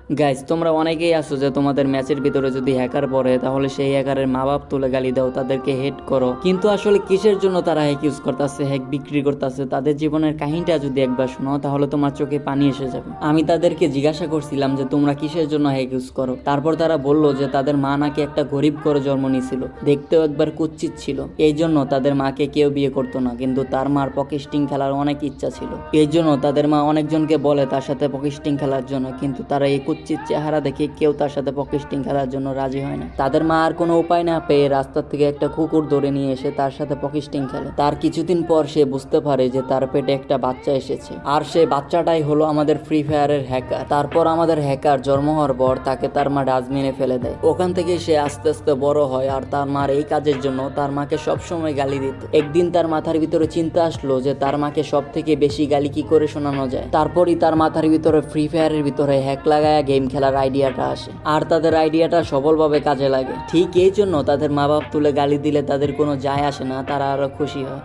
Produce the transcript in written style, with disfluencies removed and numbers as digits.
Guys, তোমরা অনেকেই আছো যে তোমাদের ম্যাচের ভিতরে যদি হ্যাকার পড়ে তাহলে সেই হ্যাকারের মা বাপ তুলে গালি দাও, তাদেরকে হেট করো। কিন্তু আসলে কিসের জন্য তারা হ্যাক ইউজ করতেছে, হ্যাক বিক্রি করতেছে, তাদের জীবনের কাহিনীটা যদি একবার শোনো তাহলে তোমার চোখে পানি এসে যাবে। আমি তাদেরকে জিজ্ঞাসা করছিলাম যে তোমরা কিসের জন্য হ্যাক ইউজ করো। তারপর তারা বললো যে তাদের মা নাকি একটা গরিব করে জন্ম নিয়েছিল, দেখতেও একবার কুৎসিত ছিল, এই জন্য তাদের মাকে কেউ বিয়ে করতো না। কিন্তু তার মার পকেস্টিং খেলার অনেক ইচ্ছা ছিল, এই জন্য তাদের মা অনেকজনকে বলে তার সাথে পকেস্টিং খেলার জন্য, কিন্তু তারা এই কুৎসিত চেহারা দেখে কেউ তার সাথে পকেস্টিং খেলার জন্য রাজি হয় না। তাদের মা আর কোনো উপায় না পেয়ে রাস্তার থেকে একটা কুকুর ধরে নিয়ে এসে তার সাথে পকেস্টিং খেলে। তার কিছুদিন পর সে বুঝতে পারে যে তার পেটে একটা বাচ্চা এসেছে, আর সেই বাচ্চাটাই হলো আমাদের ফ্রি ফায়ারের হ্যাকার। তারপর আমাদের হ্যাকার জন্ম হওয়ার পর তাকে তার মা ডাস্টবিনে ফেলে দেয়। ওখান থেকে সে আস্তে আস্তে বড় হয়, আর তার মার এই কাজের জন্য তার মাকে সবসময় গালি দিত। একদিন তার মাথার ভিতরে চিন্তা আসলো যে তার মাকে সব থেকে বেশি গালি কি করে শোনানো যায়। তারপরই তার মাথার ভিতরে ফ্রি ফায়ারের ভিতরে হ্যাক লাগায়া গেম খেলার আইডিয়াটা আসে, আর তাদের আইডিয়াটা সফলভাবে কাজে লাগে। ঠিক এই জন্য তাদের মা বাপ তুলে গালি দিলে তাদের কোনো যায় আসে না, তারা আরো খুশি হয়।